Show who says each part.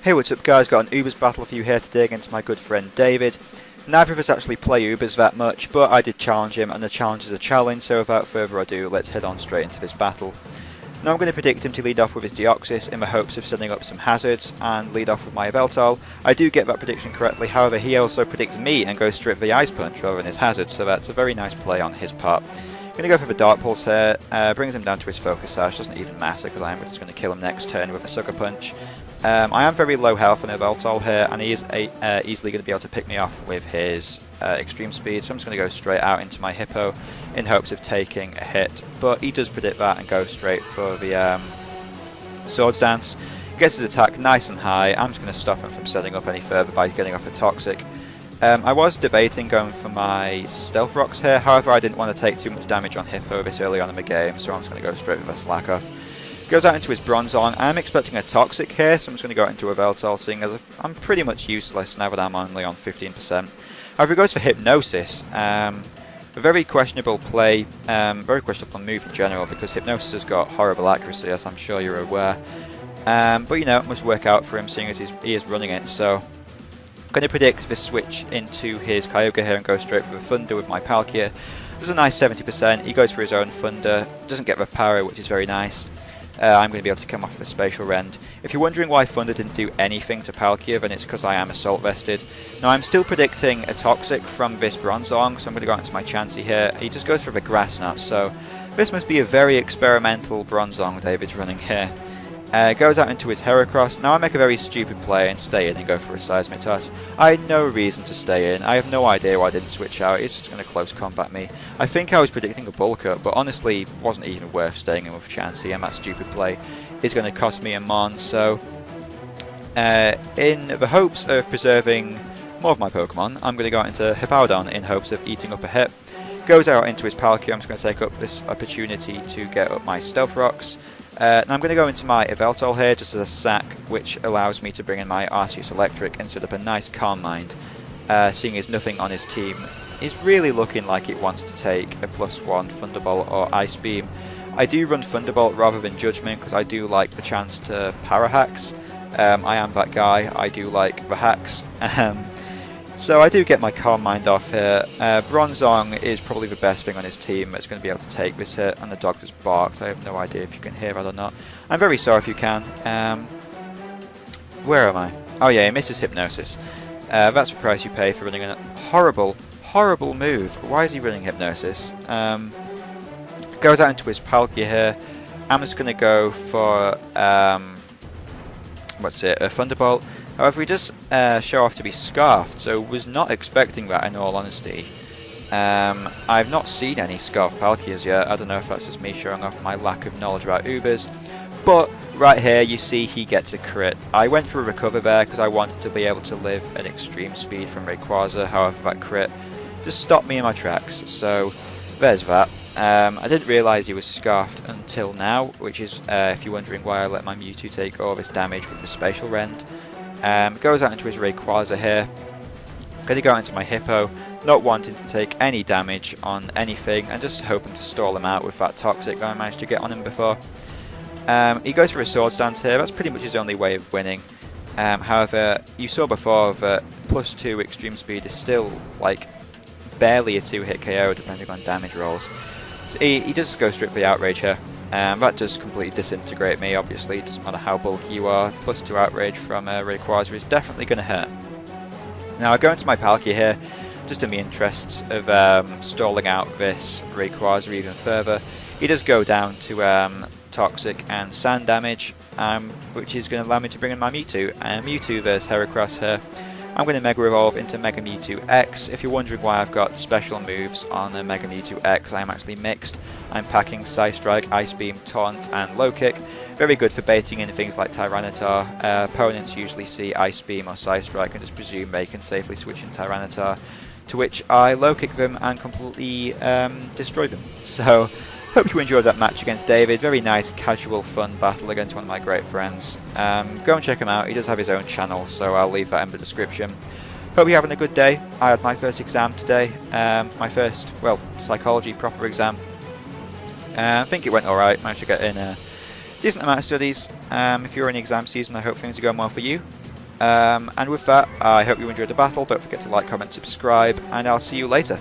Speaker 1: Hey, what's up guys, got an Ubers battle for you here today against my good friend David. Neither of us actually play Ubers that much, but I did challenge him, and the challenge is a challenge, so without further ado, let's head on straight into this battle. Now I'm going to predict him to lead off with his Deoxys in the hopes of setting up some hazards, and lead off with my Yveltal. I do get that prediction correctly, however he also predicts me and goes straight for the Ice Punch rather than his hazard, so that's a very nice play on his part. Going to go for the Dark Pulse here, brings him down to his Focus Sash, doesn't even matter because I'm just going to kill him next turn with a Sucker Punch. I am very low health on Yveltal here, and he is easily going to be able to pick me off with his Extreme Speed, so I'm just going to go straight out into my Hippo in hopes of taking a hit, but he does predict that and go straight for the Swords Dance. Gets his attack nice and high. I'm just going to stop him from setting up any further by getting off a Toxic. I was debating going for my Stealth Rocks here, however I didn't want to take too much damage on Hippo this early on in the game, so I'm just going to go straight with a Slack Off. Goes out into his Bronzong. I'm expecting a Toxic here, so I'm just going to go out into a Yveltal, seeing as I'm pretty much useless now that I'm only on 15%. However, he goes for Hypnosis. A very questionable play, very questionable move in general, because Hypnosis has got horrible accuracy, as I'm sure you're aware. But you know, it must work out for him, seeing as he is running it, so I'm going to predict this switch into his Kyogre here and go straight for the Thunder with my Palkia. Does a nice 70%, he goes for his own Thunder, doesn't get the power, which is very nice. I'm going to be able to come off with a Spatial Rend. If you're wondering why Thunder didn't do anything to Palkia, then it's because I am Assault Vested. Now I'm still predicting a Toxic from this Bronzong, so I'm going to go into my Chansey here. He just goes for the Grass Knot, so this must be a very experimental Bronzong David's running here. Goes out into his Heracross. Now I make a very stupid play and stay in and go for a Seismitoss. I had no reason to stay in. I have no idea why I didn't switch out. He's just going to close combat me. I think I was predicting a Bulk Up, but honestly it wasn't even worth staying in with Chansey, and that stupid play is going to cost me a Mon. So in the hopes of preserving more of my Pokemon, I'm going to go out into Hippowdon in hopes of eating up a Hip. Goes out into his Palkia. I'm just going to take up this opportunity to get up my Stealth Rocks. Now I'm going to go into my Yveltal here just as a sack, which allows me to bring in my Arceus Electric and set up a nice Calm Mind. Seeing as nothing on his team is really looking like it wants to take a +1 Thunderbolt or Ice Beam. I do run Thunderbolt rather than Judgment because I do like the chance to Power Hacks. I am that guy, I do like the hacks. So I do get my Calm Mind off here. Bronzong is probably the best thing on his team that's going to be able to take this hit, and the dog just barked. I have no idea if you can hear that or not. I'm very sorry if you can. Where am I? Oh yeah, he misses Hypnosis. That's the price you pay for running a horrible, horrible move. Why is he running Hypnosis? Goes out into his Palkia here. I'm just going to go for a Thunderbolt. However, he does show off to be Scarfed, so was not expecting that in all honesty. I've not seen any Scarfed Palkias yet. I don't know if that's just me showing off my lack of knowledge about Ubers. But right here you see he gets a crit. I went for a Recover there because I wanted to be able to live an Extreme Speed from Rayquaza, however that crit just stopped me in my tracks, so there's that. I didn't realise he was Scarfed until now, which is if you're wondering why I let my Mewtwo take all this damage with the Spatial Rend. Goes out into his Rayquaza here. Going to go into my Hippo, not wanting to take any damage on anything and just hoping to stall him out with that Toxic that I managed to get on him before. He goes for a Swords Dance here. That's pretty much his only way of winning. However, you saw before that +2 Extreme Speed is still like barely a 2-hit KO depending on damage rolls. So he does go straight for the Outrage here. That does completely disintegrate me, obviously, it doesn't matter how bulky you are. +2 Outrage from Rayquaza is definitely going to hurt. Now I go into my Palkia here, just in the interests of stalling out this Rayquaza even further. He does go down to Toxic and Sand damage, which is going to allow me to bring in my Mewtwo. Mewtwo versus Heracross here. I'm going to Mega Evolve into Mega Mewtwo X. If you're wondering why I've got special moves on the Mega Mewtwo X, I am actually mixed. I'm packing Psy Strike, Ice Beam, Taunt and Low Kick. Very good for baiting in things like Tyranitar. Opponents usually see Ice Beam or Psy Strike and just presume they can safely switch in Tyranitar, to which I Low Kick them and completely destroy them. So hope you enjoyed that match against David. Very nice, casual, fun battle against one of my great friends. Go and check him out. He does have his own channel, so I'll leave that in the description. Hope you're having a good day. I had my first exam today. My first, well, psychology proper exam. I think it went alright. Managed to get in a decent amount of studies. If you're in exam season, I hope things are going well for you. And with that, I hope you enjoyed the battle. Don't forget to like, comment, subscribe, and I'll see you later.